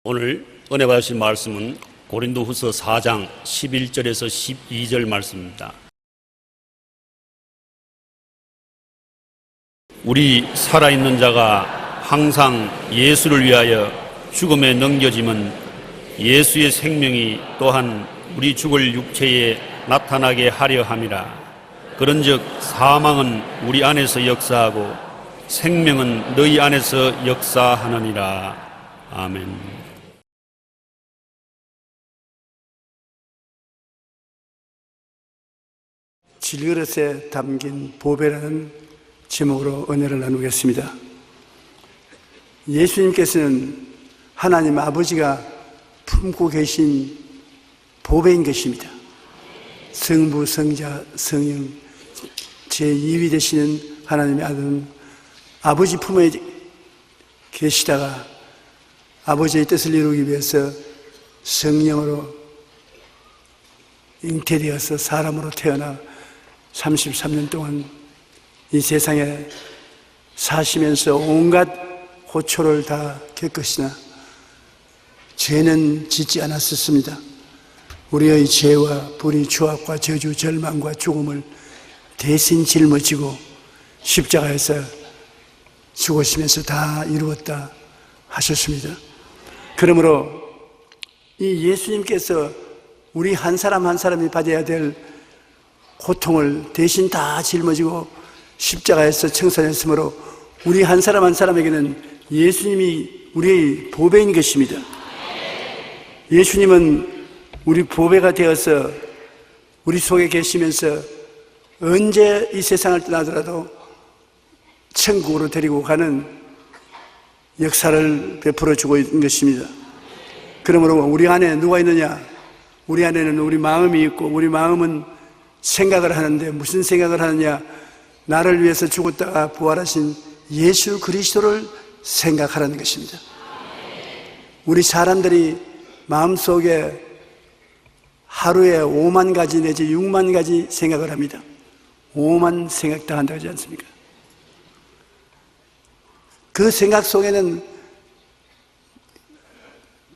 오늘 은혜 받으신 말씀은 고린도후서 4장 11절에서 12절 말씀입니다. 우리 살아있는 자가 항상 예수를 위하여 죽음에 넘겨짐은 예수의 생명이 또한 우리 죽을 육체에 나타나게 하려 함이라. 그런즉 사망은 우리 안에서 역사하고 생명은 너희 안에서 역사하느니라. 아멘. 질그릇에 담긴 보배라는 제목으로 은혜를 나누겠습니다. 예수님께서는 하나님 아버지가 품고 계신 보배인 것입니다. 성부, 성자, 성령 제2위 되시는 하나님의 아들은 아버지 품에 계시다가 아버지의 뜻을 이루기 위해서 성령으로 잉태되어서 사람으로 태어나 33년 동안 이 세상에 사시면서 온갖 호초를 다 겪으시나 죄는 짓지 않았었습니다. 우리의 죄와 불의, 추악과 저주, 절망과 죽음을 대신 짊어지고 십자가에서 죽으시면서 다 이루었다 하셨습니다. 그러므로 이 예수님께서 우리 한 사람 한 사람이 받아야 될 고통을 대신 다 짊어지고 십자가에서 청산했으므로 우리 한 사람 한 사람에게는 예수님이 우리의 보배인 것입니다. 예수님은 우리 보배가 되어서 우리 속에 계시면서 언제 이 세상을 떠나더라도 천국으로 데리고 가는 역사를 베풀어 주고 있는 것입니다. 그러므로 우리 안에 누가 있느냐? 우리 안에는 우리 마음이 있고, 우리 마음은 생각을 하는데 무슨 생각을 하느냐? 나를 위해서 죽었다가 부활하신 예수 그리스도를 생각하라는 것입니다. 우리 사람들이 마음속에 하루에 5만 가지 내지 6만 가지 생각을 합니다. 5만 생각 다 한다고 하지 않습니까? 그 생각 속에는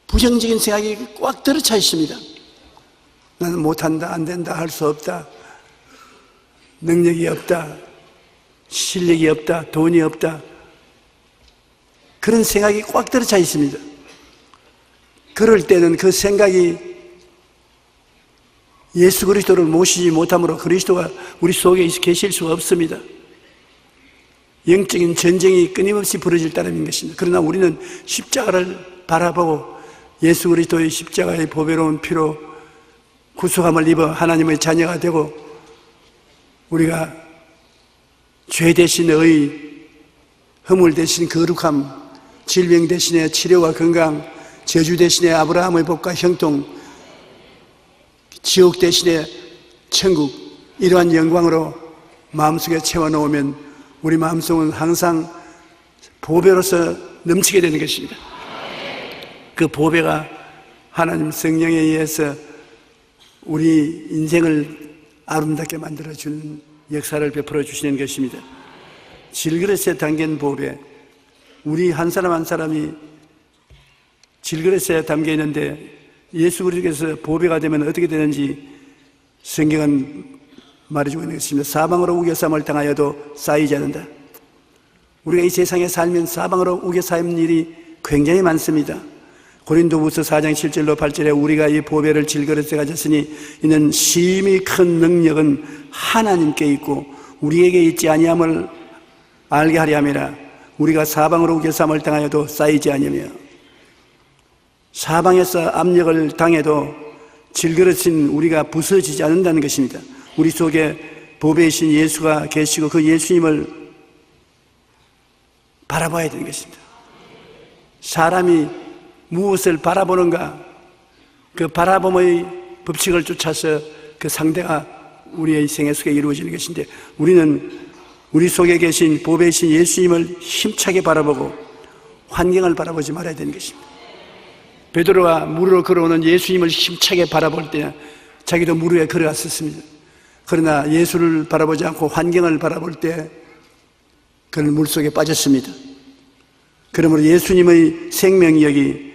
부정적인 생각이 꽉 들어차 있습니다. 나는 못한다, 안 된다, 할 수 없다, 능력이 없다, 실력이 없다, 돈이 없다, 그런 생각이 꽉 들어차 있습니다. 그럴 때는 그 생각이 예수 그리스도를 모시지 못함으로 그리스도가 우리 속에 계실 수가 없습니다. 영적인 전쟁이 끊임없이 벌어질 따름인 것입니다. 그러나 우리는 십자가를 바라보고 예수 그리스도의 십자가의 보배로운 피로 구속함을 입어 하나님의 자녀가 되고 우리가 죄 대신의 허물 대신 거룩함, 질병 대신에 치료와 건강, 저주 대신에 아브라함의 복과 형통, 지옥 대신에 천국, 이러한 영광으로 마음속에 채워놓으면 우리 마음속은 항상 보배로서 넘치게 되는 것입니다. 그 보배가 하나님 성령에 의해서 우리 인생을 아름답게 만들어주는 역사를 베풀어 주시는 것입니다. 질그릇에 담긴 보배, 우리 한 사람 한 사람이 질그릇에 담겨 있는데 예수 그리스도께서 보배가 되면 어떻게 되는지 성경은 말해주고 있는 것입니다. 사방으로 우겨쌈을 당하여도 쌓이지 않는다. 우리가 이 세상에 살면 사방으로 우겨싸이는 일이 굉장히 많습니다. 고린도후서 4장 7절로 8절에 우리가 이 보배를 질그릇에 가졌으니 이는 심히 큰 능력은 하나님께 있고 우리에게 있지 아니함을 알게 하려 함이라. 우리가 사방으로 우겨쌈을 당하여도 쌓이지 아니하며, 사방에서 압력을 당해도 질그릇인 우리가 부서지지 않는다는 것입니다. 우리 속에 보배이신 예수가 계시고 그 예수님을 바라봐야 되는 것입니다. 사람이 무엇을 바라보는가, 그 바라봄의 법칙을 쫓아서 그 상대가 우리의 생애 속에 이루어지는 것인데, 우리는 우리 속에 계신 보배이신 예수님을 힘차게 바라보고 환경을 바라보지 말아야 되는 것입니다. 베드로가 무르로 걸어오는 예수님을 힘차게 바라볼 때 자기도 물 위에 걸어갔었습니다. 그러나 예수를 바라보지 않고 환경을 바라볼 때 그는 물속에 빠졌습니다. 그러므로 예수님의 생명력이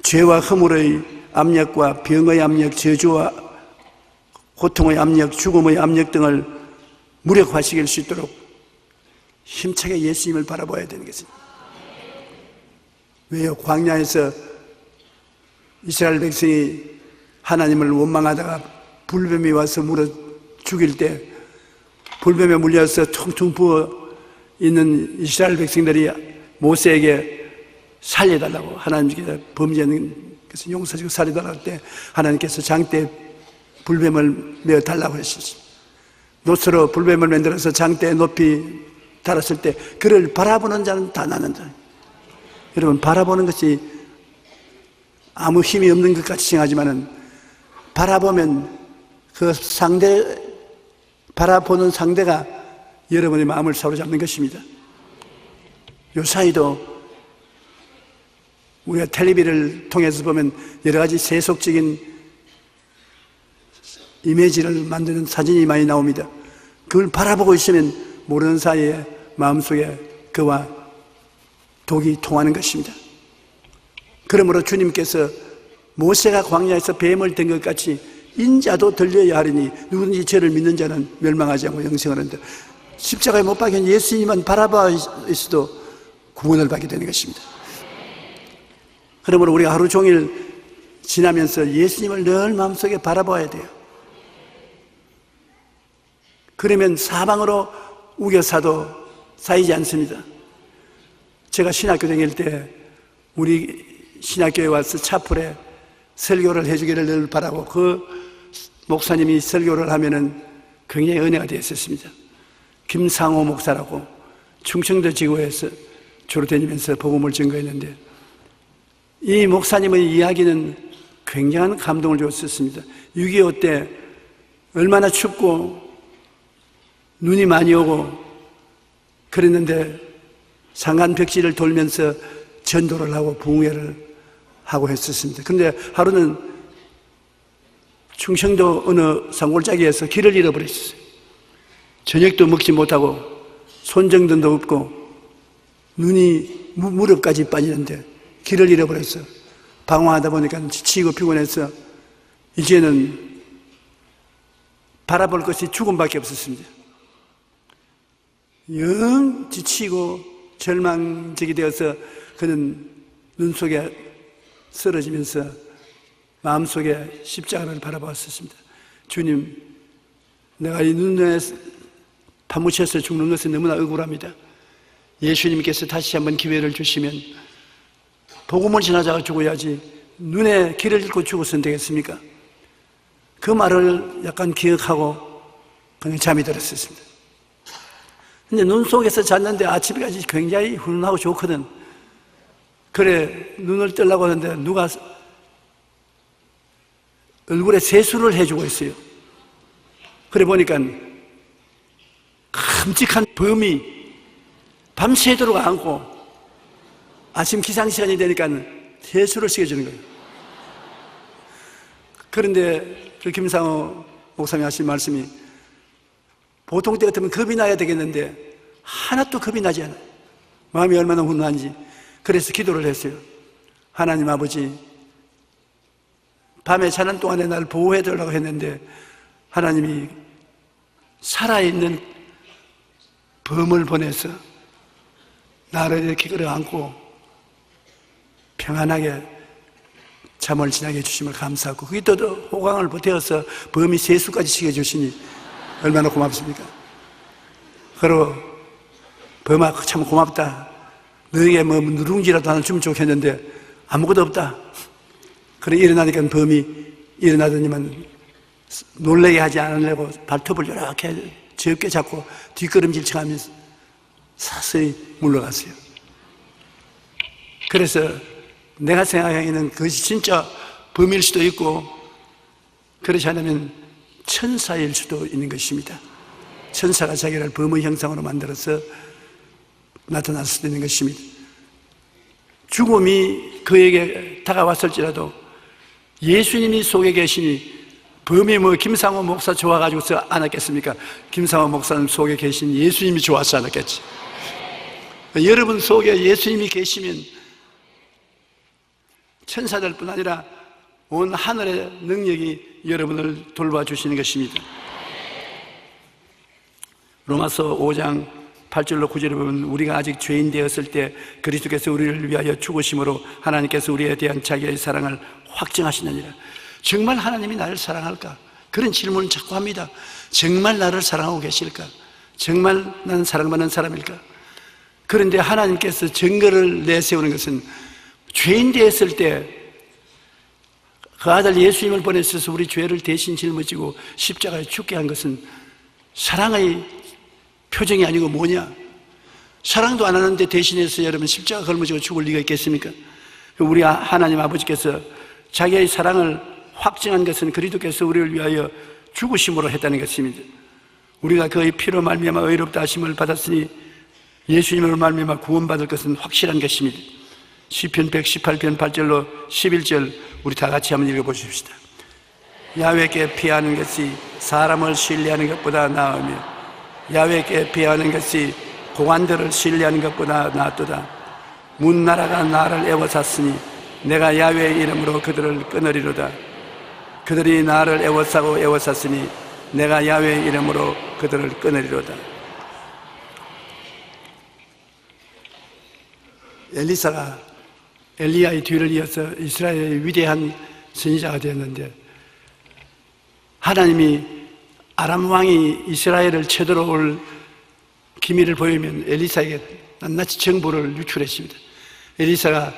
죄와 허물의 압력과 병의 압력, 저주와 고통의 압력, 죽음의 압력 등을 무력화시킬 수 있도록 힘차게 예수님을 바라봐야 되는 것입니다. 왜요? 광야에서 이스라엘 백성이 하나님을 원망하다가 불뱀이 와서 물어 죽일 때 불뱀에 물려서 퉁퉁 부어 있는 이스라엘 백성들이 모세에게 살려달라고 하나님께 범죄하는 것을 용서하시고 살려달라고 할 때 하나님께서 장대에 불뱀을 메어 달라고 하셨습니다. 노스로 불뱀을 만들어서 장대에 높이 달았을 때 그를 바라보는 자는 다 나는다. 여러분, 바라보는 것이 아무 힘이 없는 것 같이 생각하지만은 바라보면 그 바라보는 상대가 여러분의 마음을 사로잡는 것입니다. 요 사이도 우리가 텔레비를 통해서 보면 여러 가지 세속적인 이미지를 만드는 사진이 많이 나옵니다. 그걸 바라보고 있으면 모르는 사이에 마음속에 그와 독이 통하는 것입니다. 그러므로 주님께서 모세가 광야에서 뱀을 든 것 같이 인자도 들려야 하리니 누구든지 저를 믿는 자는 멸망하지 않고 영생을 한다. 십자가에 못 박힌 예수님만 바라봐 있어도 구원을 받게 되는 것입니다. 그러므로 우리가 하루 종일 지나면서 예수님을 늘 마음속에 바라봐야 돼요. 그러면 사방으로 우겨사도 쌓이지 않습니다. 제가 신학교 다닐 때 우리 신학교에 와서 차풀에 설교를 해주기를 늘 바라고 그 목사님이 설교를 하면은 굉장히 은혜가 되었었습니다. 김상호 목사라고 충청도 지구에서 주로 다니면서 복음을 증거했는데 이 목사님의 이야기는 굉장한 감동을 줬었습니다. 6.25 때 얼마나 춥고 눈이 많이 오고 그랬는데 상간벽지를 돌면서 전도를 하고 부흥회를 하고 했었습니다. 그런데 하루는 충청도 어느 산골짜기에서 길을 잃어버렸어요. 저녁도 먹지 못하고 손정등도 없고 눈이 무릎까지 빠지는데 길을 잃어버렸어요. 방황하다 보니까 지치고 피곤해서 이제는 바라볼 것이 죽음밖에 없었습니다. 영 지치고 절망적이 되어서 그는 눈 속에 쓰러지면서 마음속에 십자가를 바라보았습니다. 주님, 내가 이 눈에 파묻혀서 죽는 것은 너무나 억울합니다. 예수님께서 다시 한번 기회를 주시면 복음을 전하자가 죽어야지 눈에 길을 잃고 죽어서는 되겠습니까? 그 말을 약간 기억하고 그냥 잠이 들었습니다. 근데 눈 속에서 잤는데 아침까지 굉장히 훈훈하고 좋거든. 그래, 눈을 뜨려고 하는데 누가 얼굴에 세수를 해주고 있어요. 그래 보니까 끔찍한 범이 밤새도록 안고 아침 기상시간이 되니까 세수를 시켜주는 거예요. 그런데 그 김상호 목사님이 하신 말씀이 보통 때 같으면 겁이 나야 되겠는데 하나도 겁이 나지 않아요. 마음이 얼마나 훈훈한지. 그래서 기도를 했어요. 하나님 아버지, 밤에 자는 동안에 날 보호해 달라고 했는데 하나님이 살아있는 범을 보내서 나를 이렇게 끌어안고 평안하게 잠을 지나게 해주심을 감사하고 그게 또 호강을 보태어서 범이 세수까지 시켜주시니 얼마나 고맙습니까? 그리고 범아 참 고맙다. 너에게 뭐 누룽지라도 하나 주면 좋겠는데 아무것도 없다. 그래 일어나니까 범이 일어나더니만 놀라게 하지 않으려고 발톱을 이렇게 적게 잡고 뒷걸음질 쳐가면서 서서히 물러갔어요. 그래서 내가 생각하기에는 그것이 진짜 범일 수도 있고 그렇지 않으면 천사일 수도 있는 것입니다. 천사가 자기를 범의 형상으로 만들어서 나타날 수도 있는 것입니다. 죽음이 그에게 다가왔을지라도 예수님이 속에 계시니 범이 뭐 김상호 목사 좋아가지고서 안 왔겠습니까? 김상호 목사님 속에 계신 예수님이 좋아서 안 왔겠지. 여러분 속에 예수님이 계시면 천사들뿐 아니라 온 하늘의 능력이 여러분을 돌봐주시는 것입니다. 로마서 5장 8절로 9절에 보면 우리가 아직 죄인 되었을 때 그리스도께서 우리를 위하여 죽으심으로 하나님께서 우리에 대한 자기의 사랑을 확증하시느니라. 정말 하나님이 나를 사랑할까? 그런 질문을 자꾸 합니다. 정말 나를 사랑하고 계실까? 정말 나는 사랑받는 사람일까? 그런데 하나님께서 증거를 내세우는 것은 죄인 되었을 때 그 아들 예수님을 보내셔서 우리 죄를 대신 짊어지고 십자가에 죽게 한 것은 사랑의 표정이 아니고 뭐냐? 사랑도 안 하는데 대신해서 여러분 십자가 걸머지고 죽을 리가 있겠습니까? 우리 하나님 아버지께서 자기의 사랑을 확증한 것은 그리스도께서 우리를 위하여 죽으심으로 했다는 것입니다. 우리가 그의 피로 말미암아 의롭다 하심을 받았으니 예수님으로 말미암아 구원받을 것은 확실한 것입니다. 시편 118편 8절로 11절 우리 다 같이 한번 읽어보십시다. 야훼께 피하는 것이 사람을 신뢰하는 것보다 나으며 야훼께 피하는 것이 고관들을 신뢰하는 것보다 낫도다. 문나라가 나를 애워쌌으니 내가 야훼의 이름으로 그들을 끊으리로다. 그들이 나를 애워싸고 애워쌌으니 내가 야훼의 이름으로 그들을 끊으리로다. 엘리사가 엘리야의 뒤를 이어서 이스라엘의 위대한 선지자가 되었는데 하나님이 아람 왕이 이스라엘을 쳐들어올 기미를 보이면 엘리사에게 낱낱이 정보를 유출했습니다. 엘리사가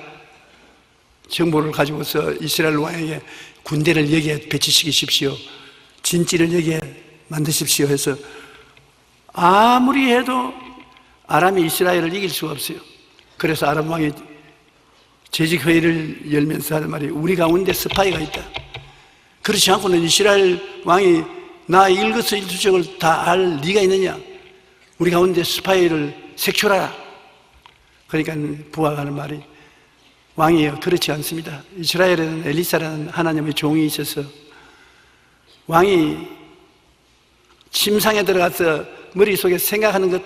정보를 가지고서 이스라엘 왕에게 군대를 여기에 배치시키십시오. 진지를 여기에 만드십시오 해서 아무리 해도 아람이 이스라엘을 이길 수가 없어요. 그래서 아람 왕이 재직회의를 열면서 하는 말이 우리 가운데 스파이가 있다. 그렇지 않고는 이스라엘 왕이 나 일거수일투족을 다 알 리가 있느냐. 우리 가운데 스파이를 색출하라. 그러니까 부하가 하는 말이 왕이여 그렇지 않습니다. 이스라엘에는 엘리사라는 하나님의 종이 있어서 왕이 침상에 들어가서 머릿속에 생각하는 것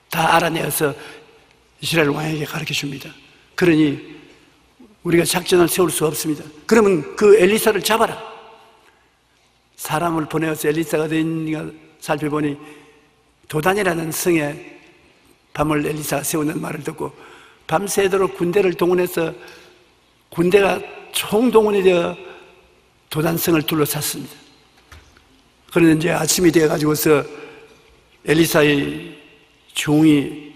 다 알아내어서 이스라엘 왕에게 가르쳐 줍니다. 그러니 우리가 작전을 세울 수 없습니다. 그러면 그 엘리사를 잡아라. 사람을 보내어서 엘리사가 어디인가 살펴보니 도단이라는 성에 밤을 엘리사가 세우는 말을 듣고 밤새도록 군대를 동원해서 군대가 총동원이 되어 도단성을 둘러쌌습니다. 그런데 이제 아침이 되어가지고서 엘리사의 종이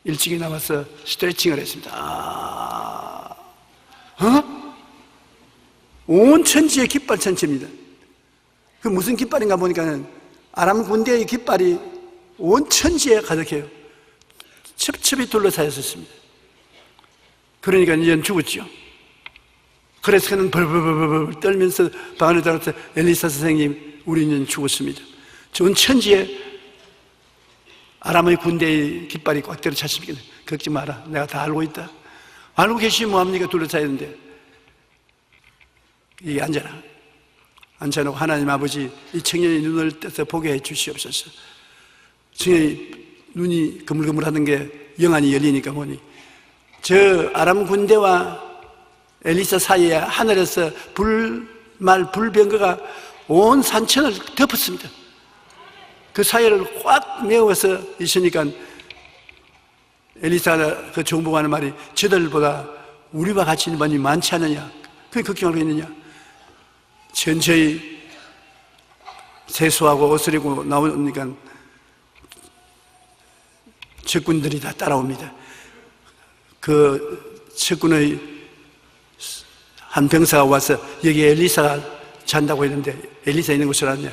일찍이 나와서 스트레칭을 했습니다. 온 천지의 깃발 천지입니다. 그 무슨 깃발인가 보니까 아람 군대의 깃발이 온 천지에 가득해요. 첩첩이 둘러싸여 있었습니다. 그러니까 이제는 죽었죠. 그래서 그는 벌벌벌벌 떨면서 방 안에 들어가서 엘리사 선생님 우리는 죽었습니다. 전 천지에 아람의 군대의 깃발이 꽉 때려찼습니다. 걱정 마라. 내가 다 알고 있다. 알고 계시면 뭐합니까? 둘러싸야 되는데. 이게 앉아라. 앉혀놓고 하나님 아버지 이 청년의 눈을 떼서 보게 해 주시옵소서. 청년이 눈이 그물그물하는 게 영안이 열리니까 보니 저 아람 군대와 엘리사 사이에 하늘에서 불병거가 온 산천을 덮었습니다. 그 사이를 꽉 메워서 있으니까 엘리사가 그 정보하는 말이 저들보다 우리와 같이 인원이 많지 않느냐? 그게 걱정하고 있느냐? 천천히 세수하고 옷을 입고 나오니까 적군들이 다 따라옵니다. 그 적군의 한 병사가 와서 여기 엘리사가 잔다고 했는데 엘리사 있는 곳을 알았냐?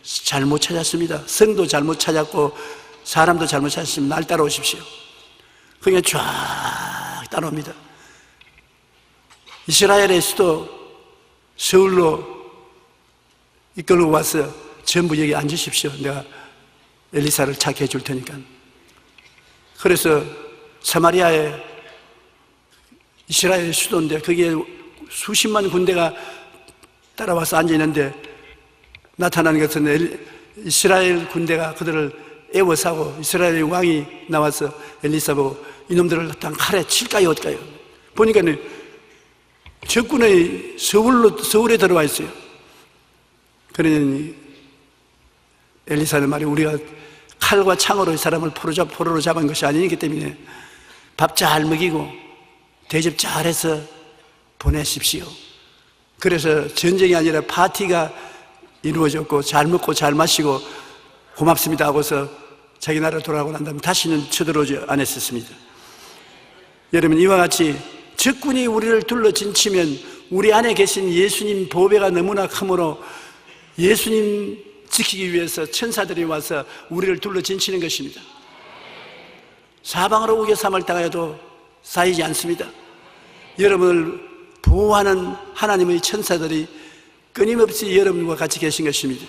잘못 찾았습니다. 성도 잘못 찾았고 사람도 잘못 찾았으면 날 따라오십시오. 그러니까 쫙 따라옵니다. 이스라엘의 수도 서울로 이끌고 와서 전부 여기 앉으십시오. 내가 엘리사를 찾게 해줄 테니까. 그래서 사마리아에 이스라엘의 수도인데 거기에 수십만 군대가 따라와서 앉아있는데 나타나는 것은 이스라엘 군대가 그들을 애워싸고 이스라엘의 왕이 나와서 엘리사 보고 이놈들을 다 칼에 칠까요 어떨까요? 보니까 적군의 서울에 들어와 있어요. 그러니 엘리사는 말이 우리가 칼과 창으로 이 사람을 포로로 잡은 것이 아니기 때문에 밥 잘 먹이고 대접 잘해서 보내십시오. 그래서 전쟁이 아니라 파티가 이루어졌고 잘 먹고 잘 마시고 고맙습니다 하고서 자기 나라 돌아가고 난 다음에 다시는 쳐들어오지 않았었습니다. 여러분, 이와 같이 적군이 우리를 둘러 진치면 우리 안에 계신 예수님 보배가 너무나 크므로 예수님 지키기 위해서 천사들이 와서 우리를 둘러 진치는 것입니다. 사방으로 우겨삼을 당하여도 쌓이지 않습니다. 여러분을 보호하는 하나님의 천사들이 끊임없이 여러분과 같이 계신 것입니다.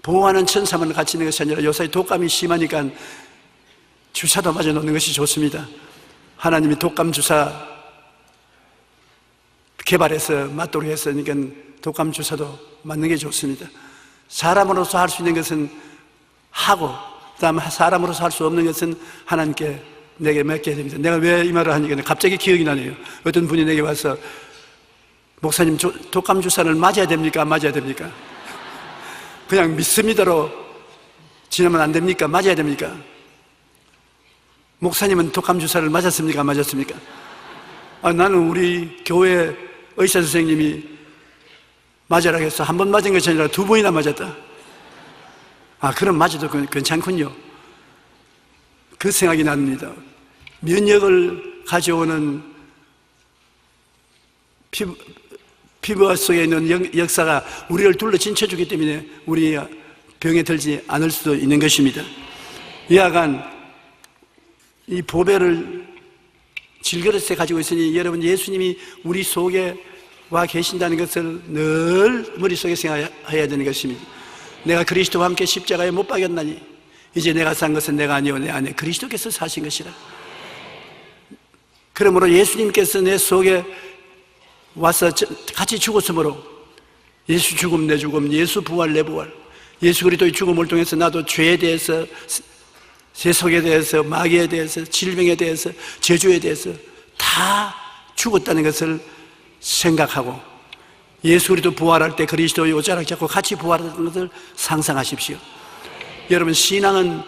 보호하는 천사만 같이 있는 것이 아니라 요새 독감이 심하니까 주사도 맞아 놓는 것이 좋습니다. 하나님이 독감 주사 개발해서 맞도록 했으니까 독감 주사도 맞는 게 좋습니다. 사람으로서 할 수 있는 것은 하고, 그다음 사람으로서 할 수 없는 것은 하나님께 내게 맡겨야 됩니다. 내가 왜 이 말을 하니까 갑자기 기억이 나네요. 어떤 분이 내게 와서 목사님, 독감 주사를 맞아야 됩니까? 안 맞아야 됩니까? 그냥 믿습니다로 지나면 안 됩니까? 맞아야 됩니까? 목사님은 독감 주사를 맞았습니까? 안 맞았습니까? 나는 우리 교회 의사 선생님이 맞으라고 해서 한 번 맞은 것이 아니라 2번이나 맞았다. 그럼 맞아도 괜찮군요. 그 생각이 납니다. 면역을 가져오는 피부 속에 있는 역사가 우리를 둘러 진쳐주기 때문에 우리가 병에 들지 않을 수도 있는 것입니다. 이하간 이 보배를 질그릇에 가지고 있으니 여러분, 예수님이 우리 속에 와 계신다는 것을 늘 머릿속에 생각해야 되는 것입니다. 내가 그리스도와 함께 십자가에 못 박였나니 이제 내가 산 것은 내가 아니오 내 안에 그리스도께서 사신 것이라. 그러므로 예수님께서 내 속에 와서 같이 죽었으므로 예수 죽음 내 죽음, 예수 부활 내 부활, 예수 그리스도의 죽음을 통해서 나도 죄에 대해서, 세속에 대해서, 마귀에 대해서, 질병에 대해서, 저주에 대해서 다 죽었다는 것을 생각하고 예수 그리스도 부활할 때 그리스도의 옷자락 잡고 같이 부활하는 것을 상상하십시오. 여러분, 신앙은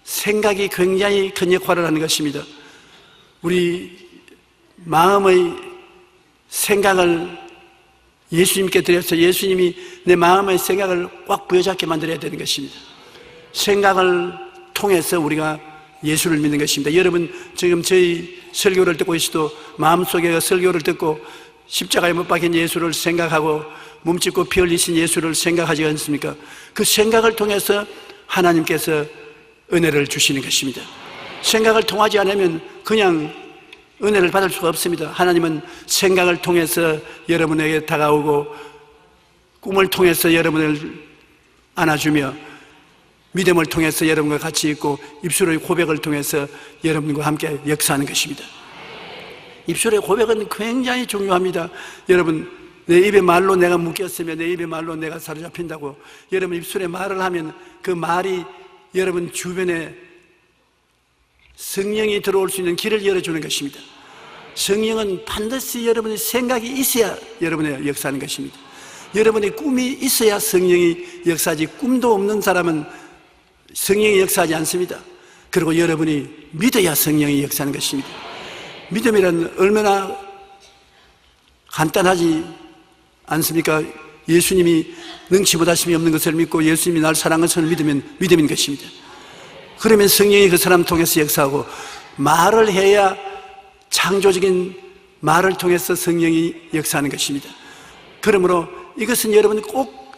생각이 굉장히 큰 역할을 하는 것입니다. 우리 마음의 생각을 예수님께 드려서 예수님이 내 마음의 생각을 꽉 부여잡게 만들어야 되는 것입니다. 생각을 통해서 우리가 예수를 믿는 것입니다. 여러분, 지금 저희 설교를 듣고 있어도 마음속에 설교를 듣고 십자가에 못 박힌 예수를 생각하고 몸짓고 피 흘리신 예수를 생각하지 않습니까? 그 생각을 통해서 하나님께서 은혜를 주시는 것입니다. 생각을 통하지 않으면 그냥 은혜를 받을 수가 없습니다. 하나님은 생각을 통해서 여러분에게 다가오고 꿈을 통해서 여러분을 안아주며 믿음을 통해서 여러분과 같이 있고 입술의 고백을 통해서 여러분과 함께 역사하는 것입니다. 입술의 고백은 굉장히 중요합니다. 여러분, 내 입의 말로 내가 묶였으면 내 입의 말로 내가 사로잡힌다고. 여러분, 입술에 말을 하면 그 말이 여러분 주변에 성령이 들어올 수 있는 길을 열어주는 것입니다. 성령은 반드시 여러분의 생각이 있어야 여러분의 역사하는 것입니다. 여러분의 꿈이 있어야 성령이 역사하지, 꿈도 없는 사람은 성령이 역사하지 않습니다. 그리고 여러분이 믿어야 성령이 역사하는 것입니다. 믿음이란 얼마나 간단하지 않습니까? 예수님이 능치 못하심이 없는 것을 믿고 예수님이 날 사랑하는 것을 믿으면 믿음인 것입니다. 그러면 성령이 그 사람 통해서 역사하고, 말을 해야 창조적인 말을 통해서 성령이 역사하는 것입니다. 그러므로 이것은 여러분 꼭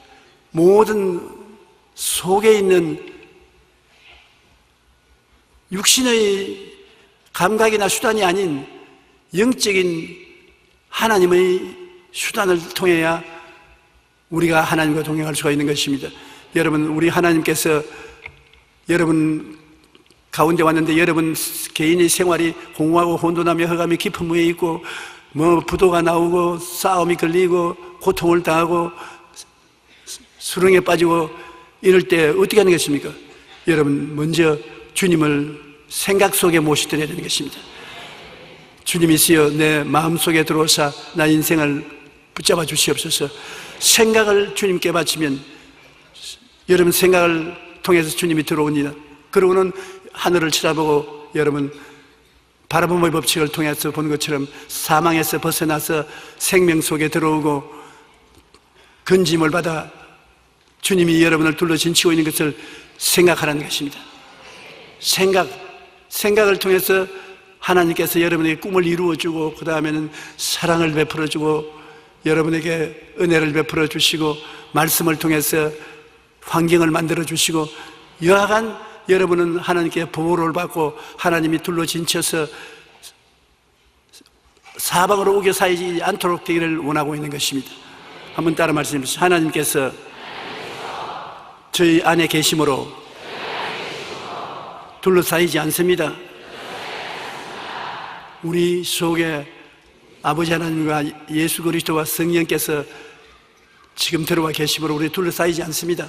모든 속에 있는 육신의 감각이나 수단이 아닌 영적인 하나님의 수단을 통해야 우리가 하나님과 동행할 수가 있는 것입니다. 여러분, 우리 하나님께서 여러분 가운데 왔는데 여러분 개인의 생활이 공허하고 혼돈하며 흑암이 깊은 무에 있고 부도가 나오고 싸움이 걸리고 고통을 당하고 수렁에 빠지고 이럴 때 어떻게 하는 것입니까? 여러분 먼저 주님을 생각 속에 모시드려야 되는 것입니다. 주님이시여 내 마음속에 들어오사 나 인생을 붙잡아 주시옵소서. 생각을 주님께 바치면 여러분 생각을 통해서 주님이 들어옵니다. 그러고는 하늘을 쳐다보고 여러분 바라봄의 법칙을 통해서 보는 것처럼 사망에서 벗어나서 생명 속에 들어오고 건짐을 받아 주님이 여러분을 둘러 진치고 있는 것을 생각하라는 것입니다. 생각을 통해서 하나님께서 여러분에게 꿈을 이루어주고 그 다음에는 사랑을 베풀어주고 여러분에게 은혜를 베풀어 주시고 말씀을 통해서 환경을 만들어 주시고 여하간 여러분은 하나님께 보호를 받고 하나님이 둘러 진쳐서 사방으로 우겨 쌓이지 않도록 되기를 원하고 있는 것입니다. 한번 따라 말씀해 주세요. 하나님께서 저희 안에 계심으로 둘러싸이지 않습니다. 우리 속에 아버지 하나님과 예수 그리스도와 성령께서 지금 들어와 계심으로 우리 둘러싸이지 않습니다.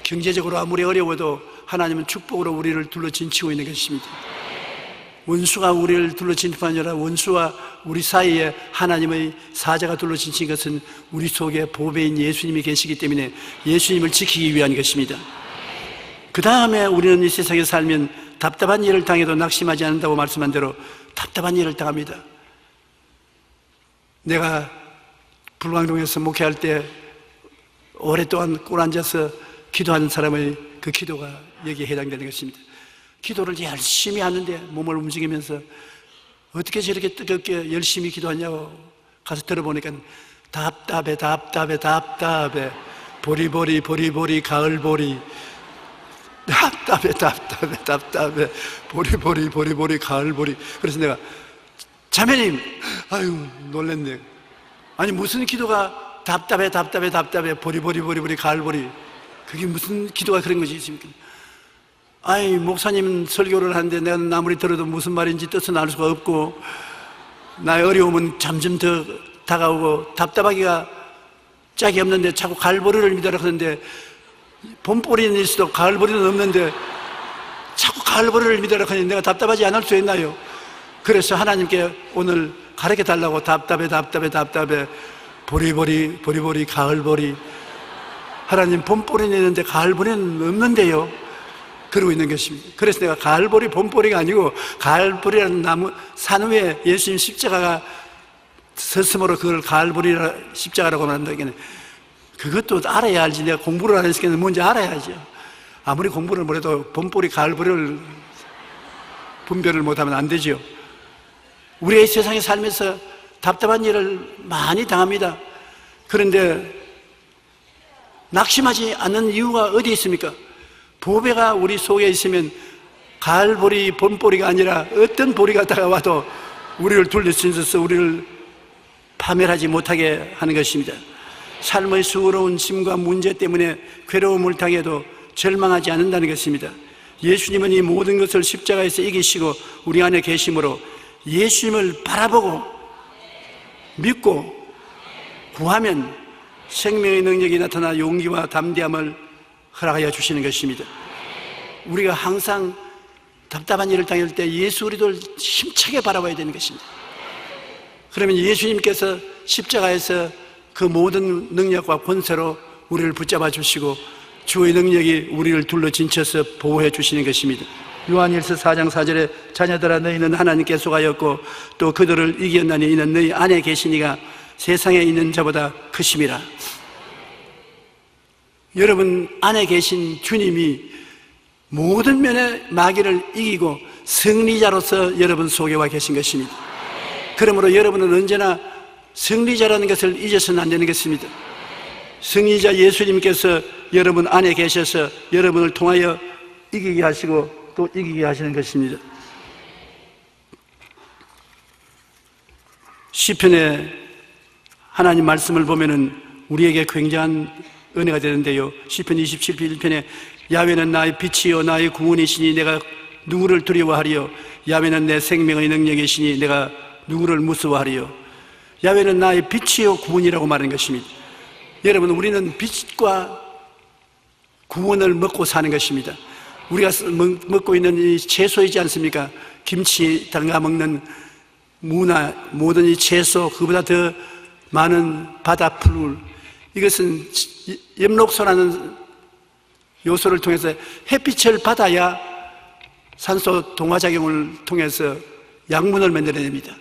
경제적으로 아무리 어려워도 하나님은 축복으로 우리를 둘러 진치고 있는 것입니다. 원수가 우리를 둘러 진치는 아니라 원수와 우리 사이에 하나님의 사자가 둘러 진친 것은 우리 속에 보배인 예수님이 계시기 때문에 예수님을 지키기 위한 것입니다. 그 다음에 우리는 이 세상에 살면 답답한 일을 당해도 낙심하지 않는다고 말씀한 대로 답답한 일을 당합니다. 내가 불광동에서 목회할 때 오랫동안 꿇 앉아서 기도하는 사람의 그 기도가 여기에 해당되는 것입니다. 기도를 열심히 하는데 몸을 움직이면서 어떻게 저렇게 뜨겁게 열심히 기도하냐고 가서 들어보니까 답답해 보리보리 가을보리 답답해 보리보리 가을보리. 그래서 내가 자매님 아유 놀랬네. 아니 무슨 기도가 답답해 보리보리 가을보리, 그게 무슨 기도가 그런 것이 있습니까? 아이 목사님은 설교를 하는데 내가 아무리 들어도 무슨 말인지 뜻은 알 수가 없고 나의 어려움은 점점 더 다가오고 답답하기가 짝이 없는데 자꾸 가을보리를 믿으라 하는데 봄보리는 있어도 가을보리는 없는데 자꾸 가을보리를 믿으라 하니 내가 답답하지 않을 수 있나요? 그래서 하나님께 오늘 가르쳐 달라고 답답해 보리보리 가을보리. 하나님 봄보리는 있는데 가을보리는 없는데요. 그러고 있는 것입니다. 그래서 내가 가을보리 봄보리가 아니고 가을보리라는 나무 산 위에 예수님 십자가가 서슴으로 그걸 가을보리라 십자가라고 말한다기는 그것도 알아야 알지. 내가 공부를 안 했으니까 뭔지 알아야죠. 아무리 공부를 못해도 봄보리 가을보리를 분별을 못하면 안 되죠. 우리가 이 세상에 살면서 답답한 일을 많이 당합니다. 그런데 낙심하지 않는 이유가 어디 있습니까? 보배가 우리 속에 있으면 가을보리 봄보리가 아니라 어떤 보리가 다가와도 우리를 둘러친서서 우리를 파멸하지 못하게 하는 것입니다. 삶의 수고로운 짐과 문제 때문에 괴로움을 당해도 절망하지 않는다는 것입니다. 예수님은 이 모든 것을 십자가에서 이기시고 우리 안에 계심으로 예수님을 바라보고 믿고 구하면 생명의 능력이 나타나 용기와 담대함을 허락하여 주시는 것입니다. 우리가 항상 답답한 일을 당할 때 예수 그리스도를 힘차게 바라봐야 되는 것입니다. 그러면 예수님께서 십자가에서 그 모든 능력과 권세로 우리를 붙잡아 주시고 주의 능력이 우리를 둘러 진쳐서 보호해 주시는 것입니다. 요한일서 4장 4절에 자녀들아 너희는 하나님께 속하였고 또 그들을 이겼나니 이는 너희 안에 계시니가 세상에 있는 자보다 크심이라. 여러분 안에 계신 주님이 모든 면의 마귀를 이기고 승리자로서 여러분 속에 와 계신 것입니다. 그러므로 여러분은 언제나 승리자라는 것을 잊어서는 안 되는 것입니다. 승리자 예수님께서 여러분 안에 계셔서 여러분을 통하여 이기게 하시고 또 이기게 하시는 것입니다. 시편에 하나님 말씀을 보면은 우리에게 굉장한 은혜가 되는데요. 시편 27편 1편에 야훼는 나의 빛이요 나의 구원이시니 내가 누구를 두려워하리요. 야훼는 내 생명의 능력이시니 내가 누구를 무서워하리요. 야훼는 나의 빛이요 구원이라고 말하는 것입니다. 여러분 우리는 빛과 구원을 먹고 사는 것입니다. 우리가 먹고 있는 이 채소이지 않습니까? 김치 담가 먹는 무나 모든 이 채소, 그보다 더 많은 바다 풀, 이것은 엽록소라는 요소를 통해서 햇빛을 받아야 산소 동화작용을 통해서 양분을 만들어냅니다.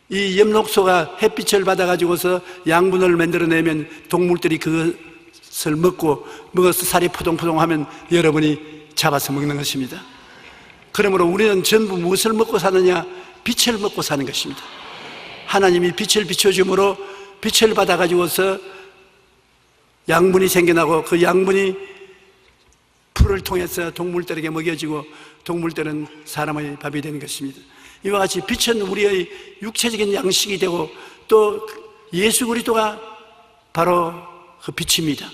이 엽록소가 햇빛을 받아가지고서 양분을 만들어내면 동물들이 그것을 먹어서 살이 포동포동하면 여러분이 잡아서 먹는 것입니다. 그러므로 우리는 전부 무엇을 먹고 사느냐? 빛을 먹고 사는 것입니다. 하나님이 빛을 비춰줌으로 빛을 받아가지고서 양분이 생겨나고 그 양분이 풀을 통해서 동물들에게 먹여지고 동물들은 사람의 밥이 되는 것입니다. 이와 같이 빛은 우리의 육체적인 양식이 되고 또 예수 그리스도가 바로 그 빛입니다.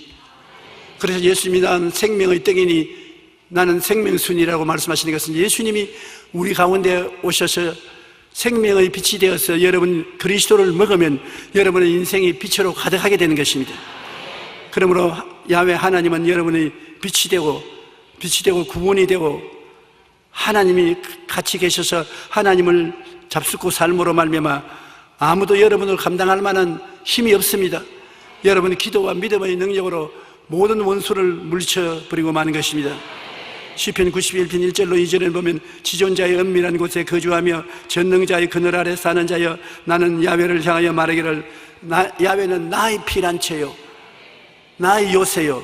그래서 예수님이 나는 생명의 떡이니 나는 생명순이라고 말씀하시는 것은 예수님이 우리 가운데 오셔서 생명의 빛이 되어서 여러분 그리스도를 먹으면 여러분의 인생이 빛으로 가득하게 되는 것입니다. 그러므로 야훼 하나님은 여러분의 빛이 되고 구원이 되고 하나님이 같이 계셔서 하나님을 잡숫고 삶으로 말미암아 아무도 여러분을 감당할 만한 힘이 없습니다. 여러분의 기도와 믿음의 능력으로 모든 원수를 물리쳐버리고 마는 것입니다. 시편 91편 1절로 2절에 보면 지존자의 은밀한 곳에 거주하며 전능자의 그늘 아래 사는 자여 나는 야훼를 향하여 말하기를 야훼는 나의 피난처요 나의 요새요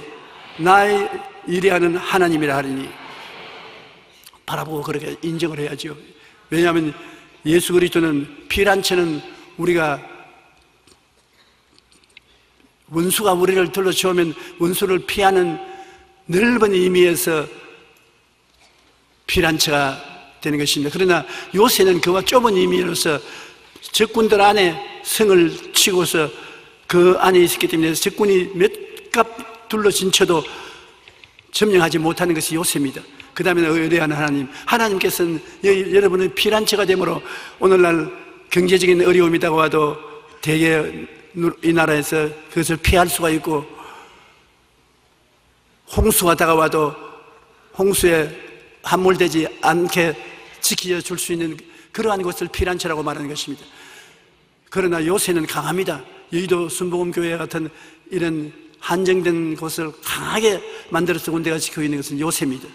나의 일해하는 하나님이라 하리니 바라보고 그렇게 인정을 해야죠. 왜냐하면 예수 그리스도는 피난처는 우리가 원수가 우리를 둘러치우면 원수를 피하는 넓은 의미에서 피난처가 되는 것입니다. 그러나 요새는 그와 좁은 의미로서 적군들 안에 성을 치고서 그 안에 있었기 때문에 적군이 몇 갑 둘러진 쳐도 점령하지 못하는 것이 요새입니다. 그 다음에 의뢰하는 하나님, 하나님께서는 여러분의 피난처가 되므로 오늘날 경제적인 어려움이 다가와도 대개 이 나라에서 그것을 피할 수가 있고 홍수가 다가와도 홍수에 함몰되지 않게 지켜줄 수 있는 그러한 것을 피난처라고 말하는 것입니다. 그러나 요새는 강합니다. 여의도 순복음교회 같은 이런 한정된 곳을 강하게 만들어서 군대가 지키고 있는 것은 요새입니다.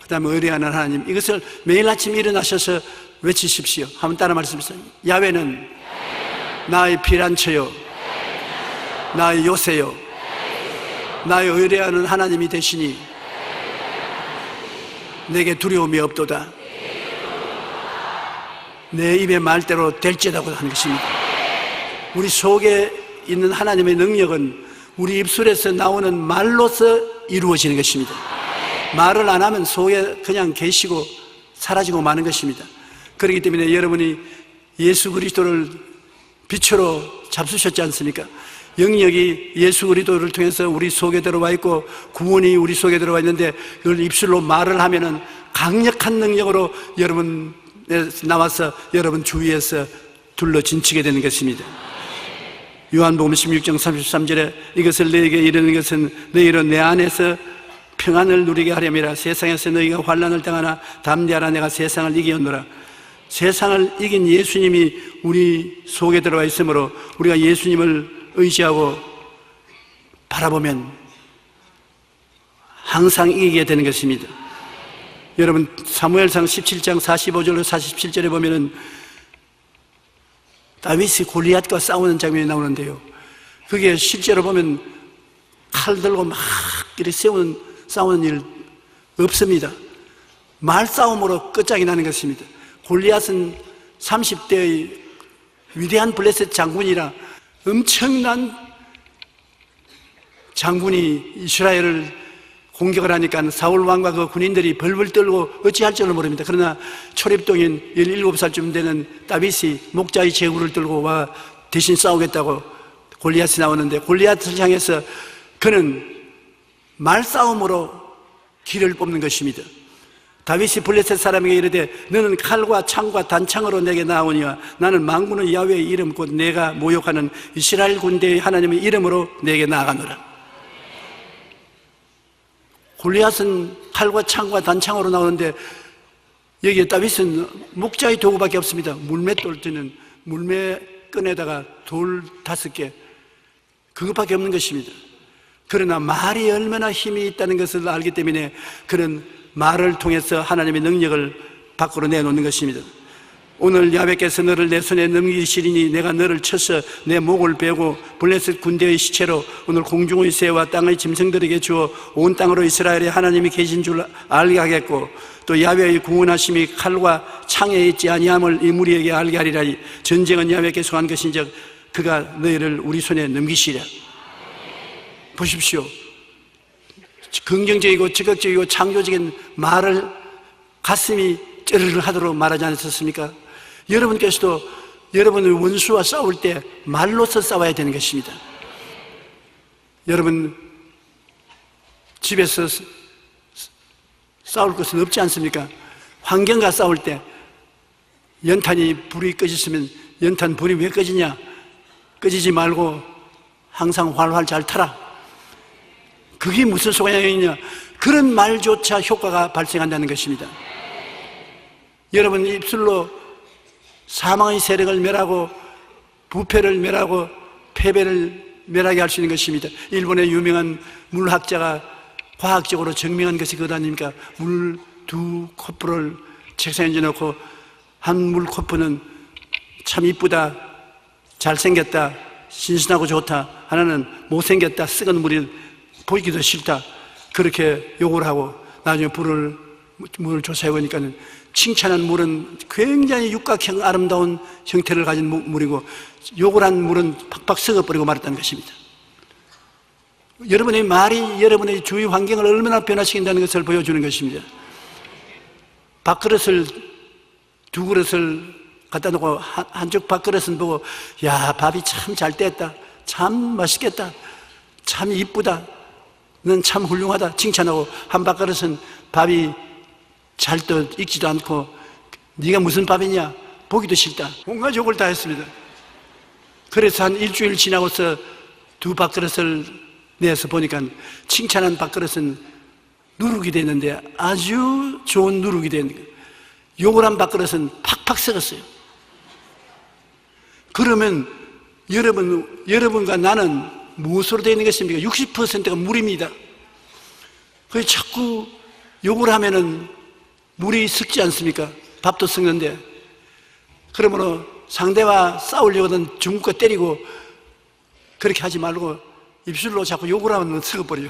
그 다음에 의뢰하는 하나님, 이것을 매일 아침 일어나셔서 외치십시오. 한번 따라 말씀하세요. 야훼는 나의 피난처요 나의 요새요 나의 의뢰하는 하나님이 되시니 내게 두려움이 없도다. 내 입의 말대로 될지라고 하는 것입니다. 우리 속에 있는 하나님의 능력은 우리 입술에서 나오는 말로서 이루어지는 것입니다. 말을 안 하면 속에 그냥 계시고 사라지고 마는 것입니다. 그렇기 때문에 여러분이 예수 그리스도를 빛으로 잡수셨지 않습니까? 영역이 예수 그리스도를 통해서 우리 속에 들어와 있고 구원이 우리 속에 들어와 있는데 그걸 입술로 말을 하면은 강력한 능력으로 여러분 나와서 여러분 주위에서 둘러 진치게 되는 것입니다. 요한복음 16장 33절에 이것을 너희에게 이르는 것은 너희로 내 안에서 평안을 누리게 하려니라. 세상에서 너희가 환난을 당하나 담대하라. 내가 세상을 이기었노라. 세상을 이긴 예수님이 우리 속에 들어와 있으므로 우리가 예수님을 의지하고 바라보면 항상 이기게 되는 것입니다. 여러분 사무엘상 17장 45절로 47절에 보면은 다윗이 골리앗과 싸우는 장면이 나오는데요, 그게 실제로 보면 칼 들고 막 이렇게 싸우는 일 없습니다. 말싸움으로 끝장이 나는 것입니다. 골리앗은 30대의 위대한 블레셋 장군이라 엄청난 장군이 이스라엘을 공격을 하니까 사울 왕과 그 군인들이 벌벌 떨고 어찌할 줄을 모릅니다. 그러나 초립동인 17살쯤 되는 다윗이 목자의 제구를 들고 와 대신 싸우겠다고 골리앗이 나오는데, 골리앗을 향해서 그는 말싸움으로 길을 뽑는 것입니다. 다윗이 블레셋 사람에게 이르되 너는 칼과 창과 단창으로 내게 나오니와 나는 만군의 야훼의 이름 곧 내가 모욕하는 이스라엘 군대의 하나님의 이름으로 내게 나아가노라. 골리앗은 칼과 창과 단창으로 나오는데 여기에 다윗은 목자의 도구밖에 없습니다. 물맷돌 드는 물매끈에다가 돌 5개, 그것밖에 없는 것입니다. 그러나 말이 얼마나 힘이 있다는 것을 알기 때문에 그런 말을 통해서 하나님의 능력을 밖으로 내놓는 것입니다. 오늘 야훼께서 너를 내 손에 넘기시리니 내가 너를 쳐서 내 목을 베고 블레셋 군대의 시체로 오늘 공중의 새와 땅의 짐승들에게 주어 온 땅으로 이스라엘의 하나님이 계신 줄 알게 하겠고, 또 야훼의 구원하심이 칼과 창에 있지 아니함을 이 무리에게 알게 하리라. 전쟁은 야훼께서 한 것인즉 그가 너희를 우리 손에 넘기시리라. 보십시오. 긍정적이고 적극적이고 창조적인 말을 가슴이 쩌르르 하도록 말하지 않으셨습니까? 여러분께서도 여러분의 원수와 싸울 때 말로서 싸워야 되는 것입니다. 여러분 집에서 싸울 것은 없지 않습니까? 환경과 싸울 때 연탄이 불이 꺼졌으면 연탄 불이 왜 꺼지냐? 꺼지지 말고 항상 활활 잘 타라. 그게 무슨 소용이냐? 그런 말조차 효과가 발생한다는 것입니다. 여러분 입술로 사망의 세력을 멸하고 부패를 멸하고 패배를 멸하게 할 수 있는 것입니다. 일본의 유명한 물학자가 과학적으로 증명한 것이 그것 아닙니까? 물 2코프를 책상에 얹어놓고 한 물코프는 참 이쁘다, 잘생겼다, 신선하고 좋다, 하나는 못생겼다, 썩은 물이 보이기도 싫다, 그렇게 욕을 하고 나중에 물을 조사해 보니까 칭찬한 물은 굉장히 육각형 아름다운 형태를 가진 물이고 욕을 한 물은 팍팍 썩어버리고 말았다는 것입니다. 여러분의 말이 여러분의 주위 환경을 얼마나 변화시킨다는 것을 보여주는 것입니다. 밥그릇을 2그릇을 갖다 놓고 한쪽 밥그릇은 보고 야, 밥이 참 잘 됐다, 참 맛있겠다, 참 이쁘다, 넌 참 훌륭하다 칭찬하고, 한 밥그릇은 밥이 잘 떠 익지도 않고 네가 무슨 밥이냐 보기도 싫다, 온갖 욕을 다 했습니다. 그래서 한 일주일 지나고서 2 밥그릇을 내서 보니까 칭찬한 밥그릇은 누룩이 됐는데 아주 좋은 누룩이 됐는 거예요. 욕을 한 밥그릇은 팍팍 썩었어요. 그러면 여러분과 나는 무엇으로 되어 있는 것입니까? 60%가 물입니다. 그래서 자꾸 욕을 하면은 물이 썩지 않습니까? 밥도 썩는데. 그러므로 상대와 싸우려거든 중국과 때리고 그렇게 하지 말고 입술로 자꾸 욕을 하면 썩어버려.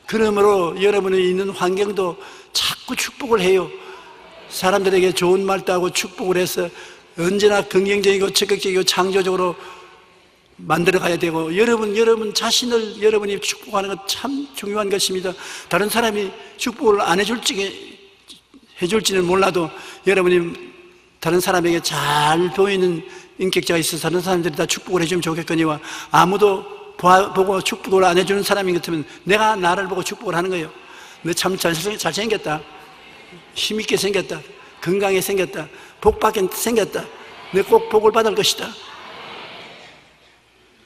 그러므로 여러분이 있는 환경도 자꾸 축복을 해요. 사람들에게 좋은 말도 하고 축복을 해서 언제나 긍정적이고 적극적이고 창조적으로 만들어 가야 되고, 여러분 자신을 여러분이 축복하는 것 참 중요한 것입니다. 다른 사람이 축복을 안 해줄지는 몰라도 여러분이 다른 사람에게 잘 보이는 인격자가 있어서 다른 사람들이 다 축복을 해주면 좋겠거니와, 아무도 보고 축복을 안 해주는 사람인 것 같으면 내가 나를 보고 축복을 하는 거예요. 너 참 잘생겼다, 힘있게 생겼다, 건강하게 생겼다, 복받게 생겼다, 너 꼭 복을 받을 것이다.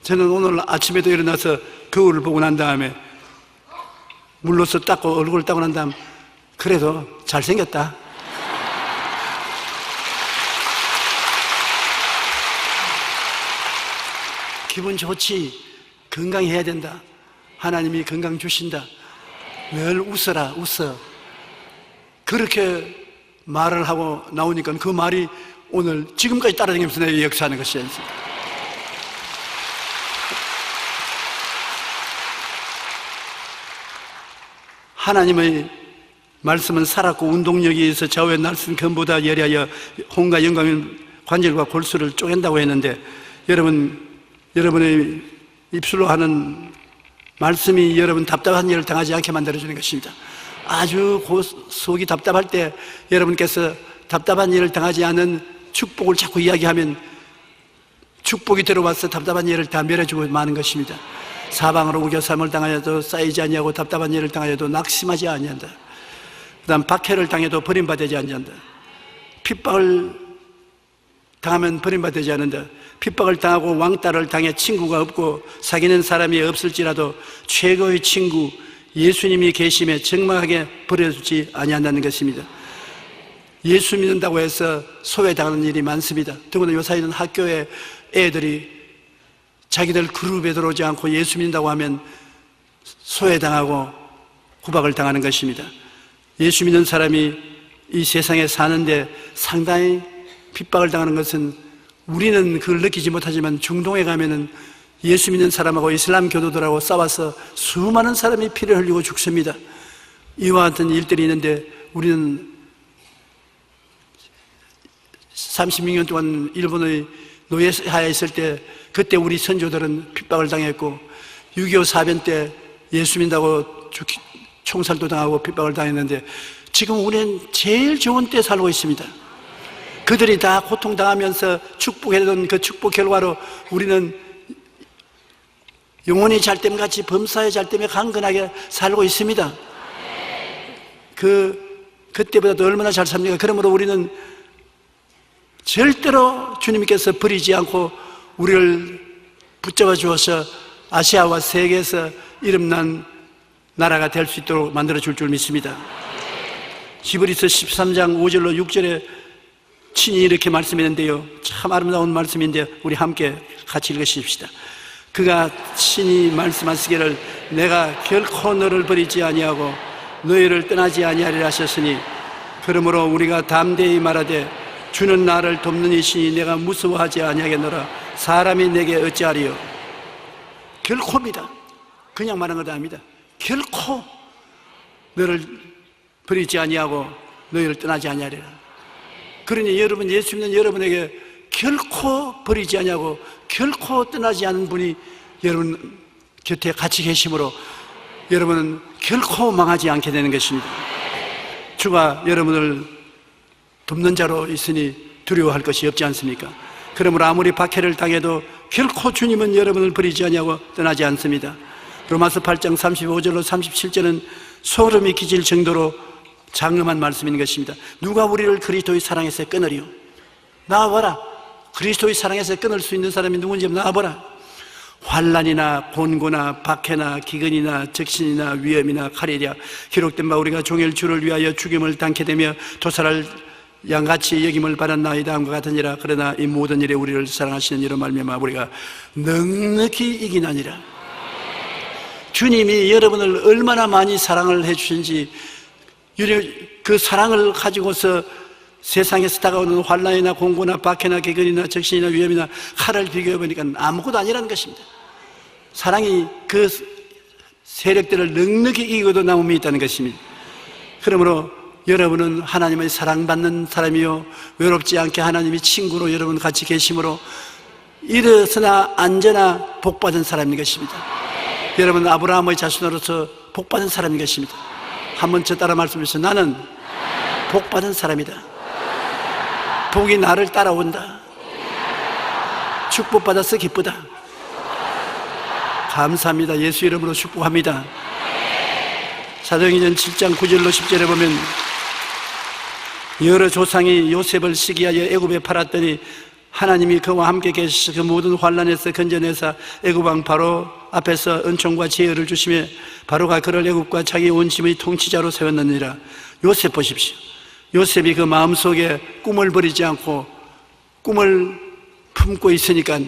저는 오늘 아침에도 일어나서 거울을 보고 난 다음에 물로서 닦고 얼굴을 닦고 난 다음 그래도 잘생겼다, 기분 좋지, 건강해야 된다, 하나님이 건강 주신다, 늘 웃어라, 웃어. 그렇게 말을 하고 나오니까 그 말이 오늘 지금까지 따라다니면서 내 역사하는 것이에요. 하나님의 말씀은 살았고 운동력이 있어 좌우의 날선 검보다 예리하여 혼과 영광의 관절과 골수를 쪼갠다고 했는데, 여러분의 입술로 하는 말씀이 여러분 답답한 일을 당하지 않게 만들어주는 것입니다. 아주 속이 답답할 때 여러분께서 답답한 일을 당하지 않은 축복을 자꾸 이야기하면 축복이 들어와서 답답한 일을 다 멸해주고 마는 것입니다. 사방으로 우겨쌈을 당하여도 쌓이지 아니하고 답답한 일을 당하여도 낙심하지 아니한다. 그 다음 박해를 당해도 버림받지 아니한다. 핍박을 당하면 버림받지 않는다. 핍박을 당하고 왕따를 당해 친구가 없고 사귀는 사람이 없을지라도 최고의 친구, 예수님이 계심에 적막하게 버려주지 아니한다는 것입니다. 예수 믿는다고 해서 소외당하는 일이 많습니다. 더구나 요사이는 학교에 애들이 자기들 그룹에 들어오지 않고 예수 믿는다고 하면 소외당하고 구박을 당하는 것입니다. 예수 믿는 사람이 이 세상에 사는데 상당히 핍박을 당하는 것은 우리는 그걸 느끼지 못하지만 중동에 가면은 예수 믿는 사람하고 이슬람 교도들하고 싸워서 수많은 사람이 피를 흘리고 죽습니다. 이와 같은 일들이 있는데 우리는 36년 동안 일본의 노예하에 있을 때 그때 우리 선조들은 핍박을 당했고 6.25 사변 때 예수 믿는다고 총살도 당하고 핍박을 당했는데 지금 우리는 제일 좋은 때 살고 있습니다. 그들이 다 고통당하면서 축복했던 그 축복 결과로 우리는 영혼이 잘됨같이 범사의 잘됨에 강건하게 살고 있습니다. 그때보다도 얼마나 잘 삽니까? 그러므로 우리는 절대로 주님께서 버리지 않고 우리를 붙잡아 주어서 아시아와 세계에서 이름난 나라가 될 수 있도록 만들어 줄 줄 믿습니다. 히브리서 13장 5절로 6절에 친히 이렇게 말씀했는데요, 참 아름다운 말씀인데 우리 함께 같이 읽으십시다. 그가 친히 말씀하시기를 내가 결코 너를 버리지 아니하고 너희를 떠나지 아니하리라 하셨으니 그러므로 우리가 담대히 말하되 주는 나를 돕는 이시니 내가 무서워하지 아니하겠노라. 사람이 내게 어찌하리요. 결코입니다. 그냥 말한 것도 아닙니다. 결코 너를 버리지 아니하고 너희를 떠나지 아니하리라. 그러니 여러분, 예수 믿는 여러분에게 결코 버리지 아니하고 결코 떠나지 않은 분이 여러분 곁에 같이 계심으로 여러분은 결코 망하지 않게 되는 것입니다. 주가 여러분을 돕는 자로 있으니 두려워할 것이 없지 않습니까? 그러므로 아무리 박해를 당해도 결코 주님은 여러분을 버리지 아니하고 떠나지 않습니다. 로마서 8장 35절로 37절은 소름이 끼칠 정도로 장엄한 말씀인 것입니다. 누가 우리를 그리스도의 사랑에서 끊으리요? 나와보라. 그리스도의 사랑에서 끊을 수 있는 사람이 누군지 나와보라. 환난이나 곤고나 박해나 기근이나 적신이나 위험이나 칼이랴 기록된 바 우리가 종일 주를 위하여 죽임을 당케 되며 도살할 양같이 여김을 받았나이다 함과 같으니라. 그러나 이 모든 일에 우리를 사랑하시는 이로 말미암아 우리가 넉넉히 이기나니라. 주님이 여러분을 얼마나 많이 사랑을 해주신지 그 사랑을 가지고서 세상에서 다가오는 환난이나 공고나 박해나 기근이나 적신이나 위험이나 칼을 비교해보니까 아무것도 아니라는 것입니다. 사랑이 그 세력들을 넉넉히 이기고도 남음이 있다는 것입니다. 그러므로 여러분은 하나님의 사랑받는 사람이요 외롭지 않게 하나님이 친구로 여러분 같이 계심으로 일어서나 앉아나 복받은 사람인 것입니다. 여러분 아브라함의 자손으로서 복받은 사람인 것입니다. 한번 저 따라 말씀하세요. 나는 복받은 사람이다. 복이 나를 따라온다. 축복받아서 기쁘다. 감사합니다. 예수 이름으로 축복합니다. 사도행전 7장 9절로 10절에 보면 여러 조상이 요셉을 시기하여 애굽에 팔았더니 하나님이 그와 함께 계시서 그 모든 환난에서 건져내사 애굽 왕 바로 앞에서 은총과 지혜를 주시며 바로가 그를 애굽과 자기 온 집의 통치자로 세웠느니라. 요셉 보십시오. 요셉이 그 마음속에 꿈을 버리지 않고 꿈을 품고 있으니까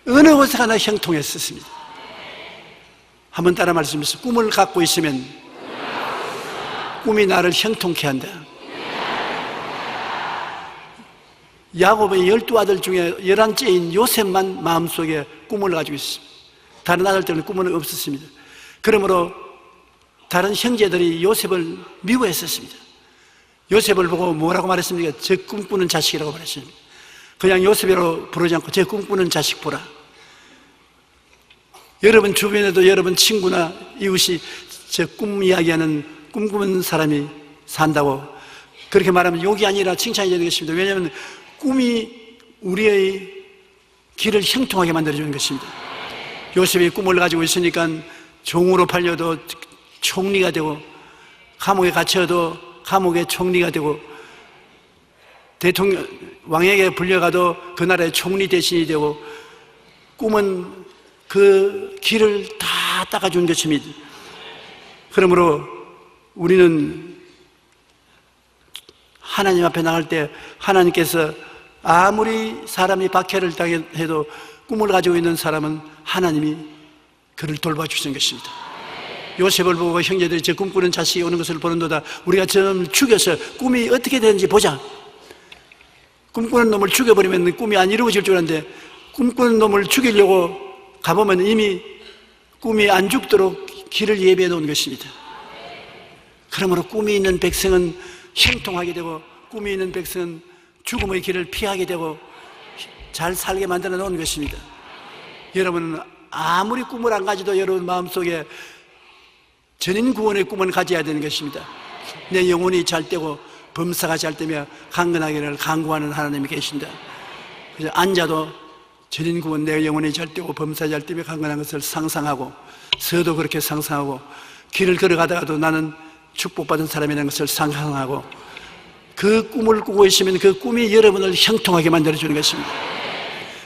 어느 곳에 가나 형통했었습니다. 한번 따라 말씀하세요. 꿈을 갖고 있으면 꿈이 나를 형통케 한다. 야곱의 12아들 중에 11째인 요셉만 마음속에 꿈을 가지고 있습니다. 다른 아들들은 꿈은 없었습니다. 그러므로 다른 형제들이 요셉을 미워했었습니다. 요셉을 보고 뭐라고 말했습니까? 저 꿈꾸는 자식이라고 말했습니다. 그냥 요셉이라고 부르지 않고 저 꿈꾸는 자식 보라. 여러분 주변에도 여러분 친구나 이웃이 저 꿈 이야기하는 꿈꾸는 사람이 산다고 그렇게 말하면 욕이 아니라 칭찬이 되는 것입니다. 왜냐하면 꿈이 우리의 길을 형통하게 만들어주는 것입니다. 요셉이 꿈을 가지고 있으니까 종으로 팔려도 총리가 되고 감옥에 갇혀도 감옥의 총리가 되고 대통령 왕에게 불려가도 그 나라의 총리 대신이 되고 꿈은 그 길을 다 닦아준 것입니다. 그러므로 우리는 하나님 앞에 나갈 때 하나님께서 아무리 사람이 박해를 당해도 꿈을 가지고 있는 사람은 하나님이 그를 돌봐주시는 것입니다. 요셉을 보고 형제들이 저 꿈꾸는 자식이 오는 것을 보는도다. 우리가 좀 죽여서 꿈이 어떻게 되는지 보자. 꿈꾸는 놈을 죽여버리면 꿈이 안 이루어질 줄 알았는데 꿈꾸는 놈을 죽이려고 가보면 이미 꿈이 안 죽도록 길을 예비해 놓은 것입니다. 그러므로 꿈이 있는 백성은 형통하게 되고 꿈이 있는 백성은 죽음의 길을 피하게 되고 잘 살게 만들어 놓은 것입니다. 여러분은 아무리 꿈을 안 가지도 여러분 마음속에 전인 구원의 꿈을 가져야 되는 것입니다. 내 영혼이 잘 되고 범사가 잘 되며 강건하기를 간구하는 하나님이 계신다. 그래서 앉아도 전인 구원, 내 영혼이 잘 되고 범사 잘 되며 강건한 것을 상상하고, 서도 그렇게 상상하고, 길을 걸어가다가도 나는 축복받은 사람이라는 것을 상상하고, 그 꿈을 꾸고 있으면 그 꿈이 여러분을 형통하게 만들어주는 것입니다.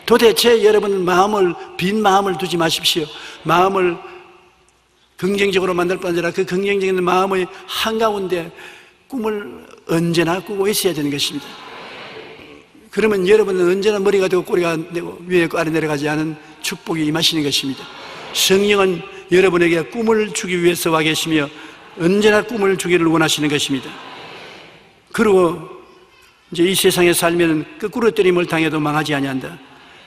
도대체 여러분 마음을, 빈 마음을 두지 마십시오. 마음을 긍정적으로 만들 뿐 아니라 그 긍정적인 마음의 한가운데 꿈을 언제나 꾸고 있어야 되는 것입니다. 그러면 여러분은 언제나 머리가 되고 꼬리가 되고 위에 아래 내려가지 않은 축복이 임하시는 것입니다. 성령은 여러분에게 꿈을 주기 위해서 와 계시며 언제나 꿈을 주기를 원하시는 것입니다. 그리고 이제 이 세상에 살면 거꾸로 때림을 당해도 망하지 아니한다.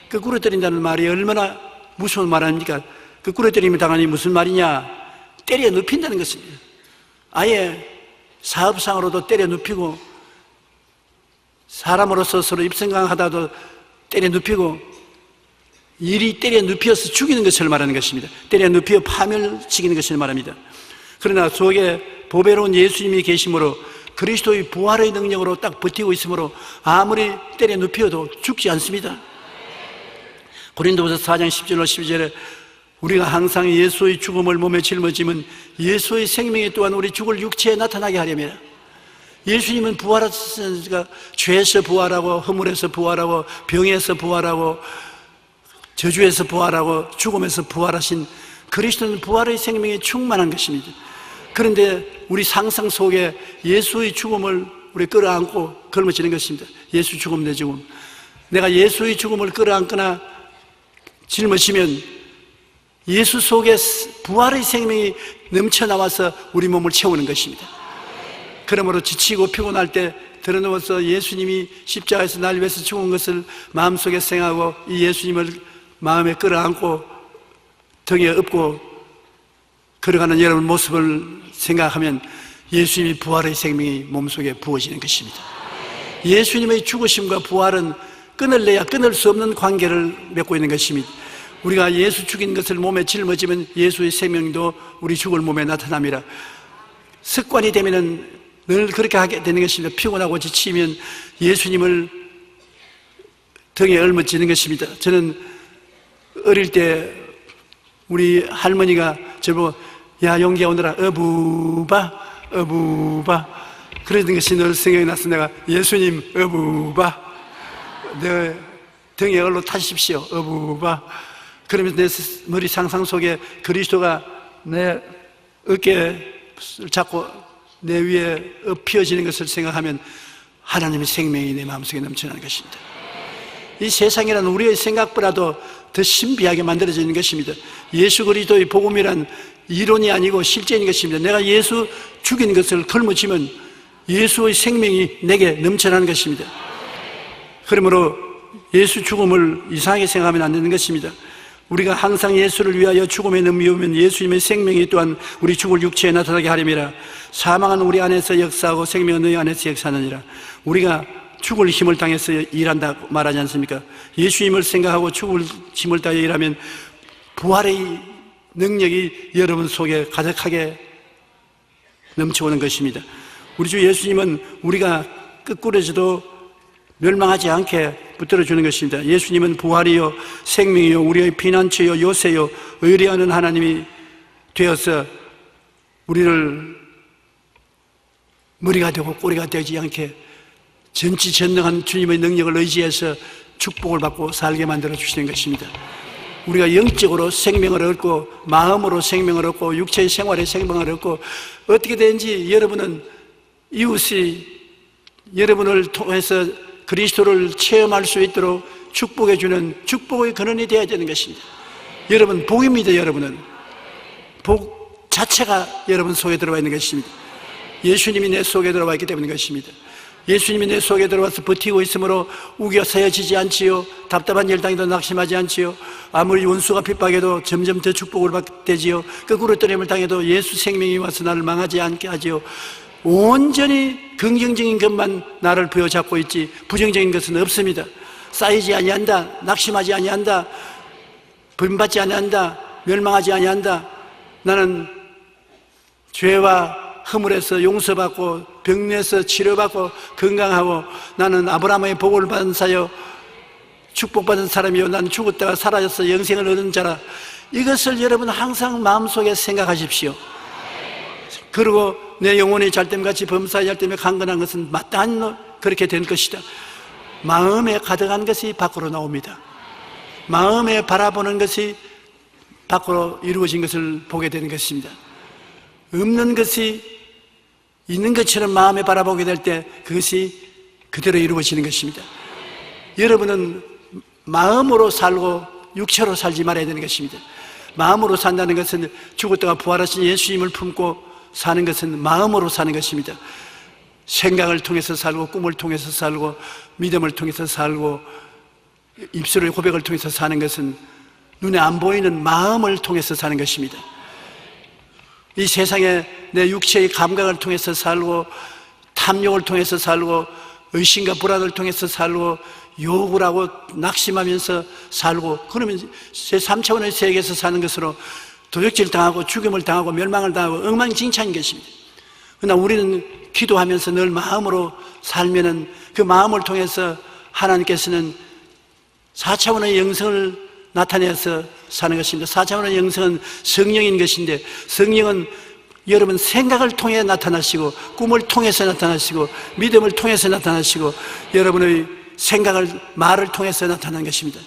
거꾸로 때린다는 말이 얼마나 무서운 말 아닙니까? 거꾸로 때림을 당하니 무슨 말이냐? 때려 눕힌다는 것입니다. 아예 사업상으로도 때려 눕히고, 사람으로서 서로 입생강하다도 때려 눕히고, 일이 때려 눕혀서 죽이는 것을 말하는 것입니다. 때려 눕혀 파멸시키는 것을 말합니다. 그러나 속에 보배로운 예수님이 계심으로 그리스도의 부활의 능력으로 딱 버티고 있으므로 아무리 때려 눕혀도 죽지 않습니다. 고린도후서 4장 10절로 12절에 우리가 항상 예수의 죽음을 몸에 짊어지면 예수의 생명이 또한 우리 죽을 육체에 나타나게 하려면, 예수님은 부활하셨으니까 죄에서 부활하고 허물에서 부활하고 병에서 부활하고 저주에서 부활하고 죽음에서 부활하신 그리스도는 부활의 생명이 충만한 것입니다. 그런데 우리 상상 속에 예수의 죽음을 우리 끌어안고 걸머지는 것입니다. 예수 죽음 내 죽음. 내가 예수의 죽음을 끌어안거나 짊어지면 예수 속에 부활의 생명이 넘쳐나와서 우리 몸을 채우는 것입니다. 그러므로 지치고 피곤할 때 드러누워서 예수님이 십자가에서 날 위해서 죽은 것을 마음속에 생각하고 이 예수님을 마음에 끌어안고 등에 업고 걸어가는 여러분 모습을 생각하면 예수님의 부활의 생명이 몸속에 부어지는 것입니다. 예수님의 죽으심과 부활은 끊을래야 끊을 수 없는 관계를 맺고 있는 것입니다. 우리가 예수 죽인 것을 몸에 짊어지면 예수의 생명도 우리 죽을 몸에 나타납니다. 습관이 되면 늘 그렇게 하게 되는 것입니다. 피곤하고 지치면 예수님을 등에 짊어지는 것입니다. 저는 어릴 때 우리 할머니가 저보고 야 용기야 오너라 어부바 어부바 그러는 것이 늘 생각이 나서 내가 예수님 어부바 내 등에 얼로 타십시오 어부바. 그러면서 내 머리 상상 속에 그리스도가 내 어깨를 잡고 내 위에 엎혀지는 것을 생각하면 하나님의 생명이 내 마음속에 넘쳐나는 것입니다. 이 세상이란 우리의 생각보다도 더 신비하게 만들어지는 것입니다. 예수 그리스도의 복음이란 이론이 아니고 실제인 것입니다. 내가 예수 죽인 것을 걸머쥐면 예수의 생명이 내게 넘쳐나는 것입니다. 그러므로 예수 죽음을 이상하게 생각하면 안 되는 것입니다. 우리가 항상 예수를 위하여 죽음에 넘겨오면 예수님의 생명이 또한 우리 죽을 육체에 나타나게 하림이라. 사망은 우리 안에서 역사하고 생명은 너희 안에서 역사하느니라. 우리가 죽을 힘을 당해서 일한다고 말하지 않습니까? 예수님을 생각하고 죽을 힘을 다해 일하면 부활의 능력이 여러분 속에 가득하게 넘쳐오는 것입니다. 우리 주 예수님은 우리가 끄꾸러져도 멸망하지 않게 붙들어주는 것입니다. 예수님은 부활이요 생명이요 우리의 피난처요 요새요 의리하는 하나님이 되어서 우리를 머리가 되고 꼬리가 되지 않게 전지전능한 주님의 능력을 의지해서 축복을 받고 살게 만들어 주시는 것입니다. 우리가 영적으로 생명을 얻고 마음으로 생명을 얻고 육체의 생활에 생명을 얻고 어떻게 되는지 여러분은 이웃이 여러분을 통해서 그리스도를 체험할 수 있도록 축복해 주는 축복의 근원이 되어야 되는 것입니다. 여러분 복입니다. 여러분은 복 자체가 여러분 속에 들어와 있는 것입니다. 예수님이 내 속에 들어와 있기 때문인 것입니다. 예수님이 내 속에 들어와서 버티고 있으므로 우겨 서여지지 않지요. 답답한 열당에도 낙심하지 않지요. 아무리 원수가 핍박해도 점점 더 축복을 받되지요. 거꾸로 떠냄을 당해도 예수 생명이 와서 나를 망하지 않게 하지요. 온전히 긍정적인 것만 나를 부여잡고 있지 부정적인 것은 없습니다. 쌓이지 아니한다. 낙심하지 아니한다. 버림받지 아니한다. 멸망하지 아니한다. 나는 죄와 허물에서 용서받고 병내에서 치료받고 건강하고 나는 아브라함의 복을 받은 자여 축복받은 사람이요 나는 죽었다가 살아져서 영생을 얻은 자라. 이것을 여러분 항상 마음속에 생각하십시오. 그리고 내 영혼이 잘됨같이 범사에 잘됨에 강건한 것은 마땅히 그렇게 된 것이다. 마음에 가득한 것이 밖으로 나옵니다. 마음에 바라보는 것이 밖으로 이루어진 것을 보게 되는 것입니다. 없는 것이 있는 것처럼 마음에 바라보게 될 때 그것이 그대로 이루어지는 것입니다. 여러분은 마음으로 살고 육체로 살지 말아야 되는 것입니다. 마음으로 산다는 것은 죽었다가 부활하신 예수님을 품고 사는 것은 마음으로 사는 것입니다. 생각을 통해서 살고 꿈을 통해서 살고 믿음을 통해서 살고 입술의 고백을 통해서 사는 것은 눈에 안 보이는 마음을 통해서 사는 것입니다. 이 세상에 내 육체의 감각을 통해서 살고 탐욕을 통해서 살고 의심과 불안을 통해서 살고 욕을 하고 낙심하면서 살고 그러면 제3차원의 세계에서 사는 것으로 도적질 당하고 죽임을 당하고 멸망을 당하고 엉망진창인 것입니다. 그러나 우리는 기도하면서 늘 마음으로 살면은 그 마음을 통해서 하나님께서는 4차원의 영성을 나타내서 사는 것입니다. 4차원의 영성은 성령인 것인데 성령은 여러분 생각을 통해 나타나시고 꿈을 통해서 나타나시고 믿음을 통해서 나타나시고 여러분의 생각을 말을 통해서 나타난 것입니다.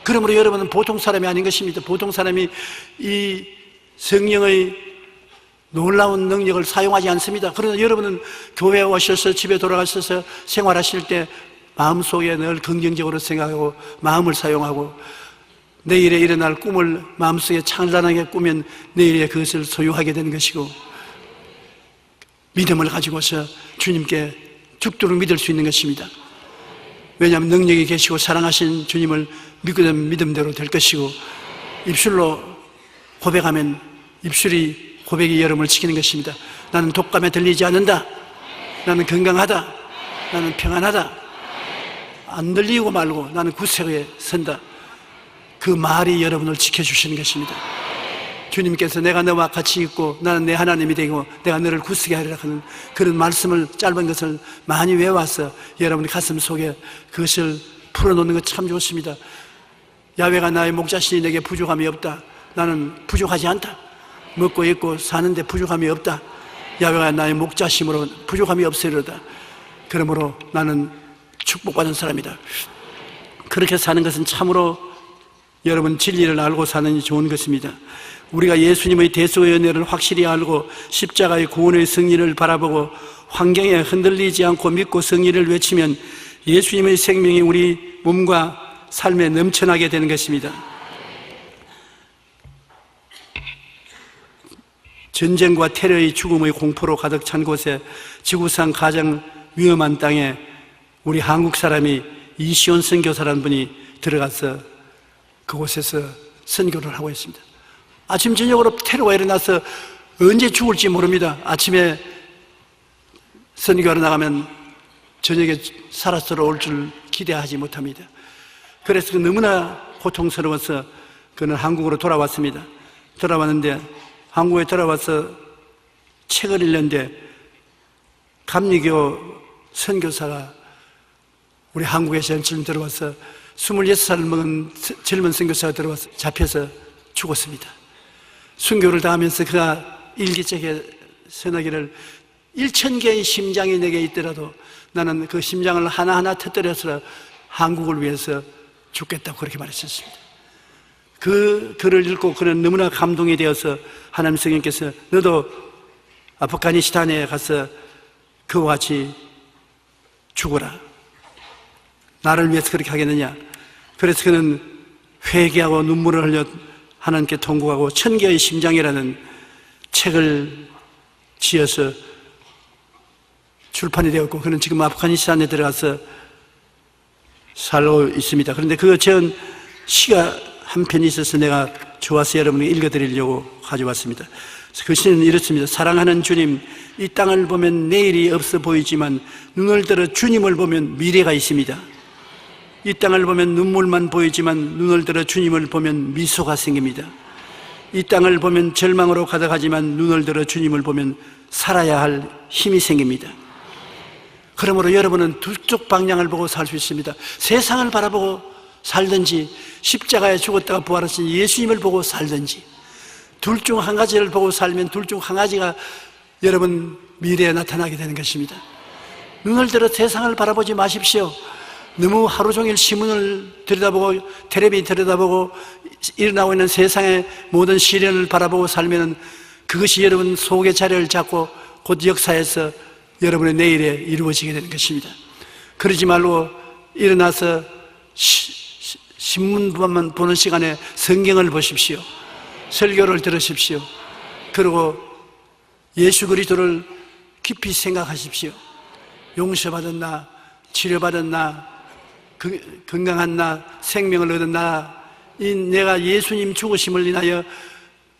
그러므로 여러분은 보통 사람이 아닌 것입니다. 보통 사람이 이 성령의 놀라운 능력을 사용하지 않습니다. 그러나 여러분은 교회에 오셔서 집에 돌아가셔서 생활하실 때 마음속에 늘 긍정적으로 생각하고 마음을 사용하고 내일에 일어날 꿈을 마음속에 찬란하게 꾸면 내일에 그것을 소유하게 되는 것이고 믿음을 가지고서 주님께 죽도록 믿을 수 있는 것입니다. 왜냐하면 능력이 계시고 사랑하신 주님을 믿게 되면 믿음대로 될 것이고 입술로 고백하면 입술이 고백이 여러분을 지키는 것입니다. 나는 독감에 들리지 않는다. 나는 건강하다. 나는 평안하다. 안 들리고 말고 나는 구세에 선다. 그 말이 여러분을 지켜주시는 것입니다. 주님께서 내가 너와 같이 있고 나는 내 하나님이 되고 내가 너를 굳세게 하리라 하는 그런 말씀을 짧은 것을 많이 외워서 여러분의 가슴 속에 그것을 풀어놓는 것 참 좋습니다. 야훼가 나의 목자시니 내게 부족함이 없다. 나는 부족하지 않다. 먹고 입고 사는데 부족함이 없다. 야훼가 나의 목자심으로 부족함이 없으리로다. 그러므로 나는 축복받은 사람이다. 그렇게 사는 것은 참으로 여러분 진리를 알고 사는 좋은 것입니다. 우리가 예수님의 대속의 은혜를 확실히 알고 십자가의 구원의 승리를 바라보고 환경에 흔들리지 않고 믿고 승리를 외치면 예수님의 생명이 우리 몸과 삶에 넘쳐나게 되는 것입니다. 전쟁과 테러의 죽음의 공포로 가득 찬 곳에 지구상 가장 위험한 땅에 우리 한국 사람이 이시온 선교사라는 분이 들어가서 그곳에서 선교를 하고 있습니다. 아침 저녁으로 테러가 일어나서 언제 죽을지 모릅니다. 아침에 선교하러 나가면 저녁에 살아서 올 줄 기대하지 못합니다. 그래서 너무나 고통스러워서 그는 한국으로 돌아왔습니다. 돌아왔는데 한국에 돌아와서 책을 읽는데 감리교 선교사가 우리 한국에서 처음 들어와서 26살을 먹은 젊은 선교사가 들어와서 잡혀서 죽었습니다. 순교를 당하면서 그가 일기장에 선하기를 1000개의 심장이 내게 있더라도 나는 그 심장을 하나하나 터뜨려서 한국을 위해서 죽겠다고 그렇게 말했었습니다. 그 글을 읽고 그는 너무나 감동이 되어서 하나님 성령께서 너도 아프가니스탄에 가서 그와 같이 죽어라. 나를 위해서 그렇게 하겠느냐. 그래서 그는 회개하고 눈물을 흘려 하나님께 통곡하고 천개의 심장이라는 책을 지어서 출판이 되었고, 그는 지금 아프가니스탄에 들어가서 살고 있습니다. 그런데 그 전 시가 한 편이 있어서 내가 좋아서 여러분에게 읽어드리려고 가져왔습니다. 그 시는 이렇습니다. 사랑하는 주님, 이 땅을 보면 내일이 없어 보이지만 눈을 들어 주님을 보면 미래가 있습니다. 이 땅을 보면 눈물만 보이지만 눈을 들어 주님을 보면 미소가 생깁니다. 이 땅을 보면 절망으로 가득하지만 눈을 들어 주님을 보면 살아야 할 힘이 생깁니다. 그러므로 여러분은 두 쪽 방향을 보고 살 수 있습니다. 세상을 바라보고 살든지 십자가에 죽었다가 부활하신 예수님을 보고 살든지, 둘 중 한 가지를 보고 살면 둘 중 한 가지가 여러분 미래에 나타나게 되는 것입니다. 눈을 들어 세상을 바라보지 마십시오. 너무 하루 종일 신문을 들여다보고 텔레비 들여다보고 일어나고 있는 세상의 모든 시련을 바라보고 살면 그것이 여러분 속의 자리를 잡고 곧 역사에서 여러분의 내일에 이루어지게 되는 것입니다. 그러지 말고 일어나서 신문만 보는 시간에 성경을 보십시오. 설교를 들으십시오. 그리고 예수 그리스도를 깊이 생각하십시오. 용서받은 나, 치료받은 나, 건강한 나, 생명을 얻은 나, 이 내가 예수님 죽으심을 인하여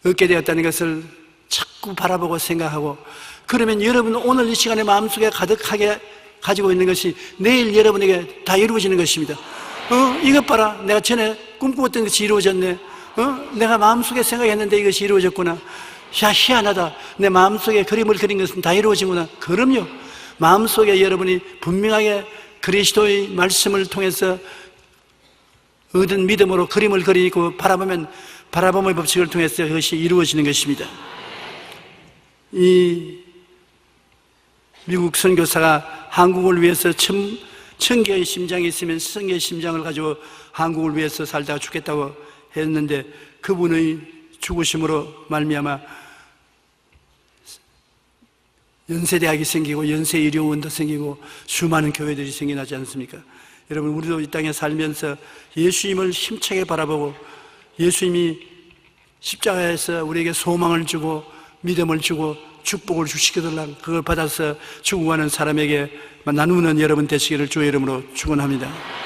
얻게 되었다는 것을 자꾸 바라보고 생각하고, 그러면 여러분 오늘 이 시간에 마음속에 가득하게 가지고 있는 것이 내일 여러분에게 다 이루어지는 것입니다. 이것 봐라, 내가 전에 꿈꾸었던 것이 이루어졌네. 내가 마음속에 생각했는데 이것이 이루어졌구나. 야, 희한하다. 내 마음속에 그림을 그린 것은 다 이루어지구나. 그럼요. 마음속에 여러분이 분명하게 그리스도의 말씀을 통해서 얻은 믿음으로 그림을 그리고 바라보면 바라봄의 법칙을 통해서 그것이 이루어지는 것입니다. 이 미국 선교사가 한국을 위해서 천 개의 심장이 있으면 천 개의 심장을 가지고 한국을 위해서 살다가 죽겠다고 했는데, 그분의 죽으심으로 말미암아 연세대학이 생기고 연세의료원도 생기고 수많은 교회들이 생겨나지 않습니까? 여러분, 우리도 이 땅에 살면서 예수님을 힘차게 바라보고 예수님이 십자가에서 우리에게 소망을 주고 믿음을 주고 축복을 주시거들라 그걸 받아서 죽어가는 사람에게 나누는 여러분 되시기를 주의 이름으로 축원합니다.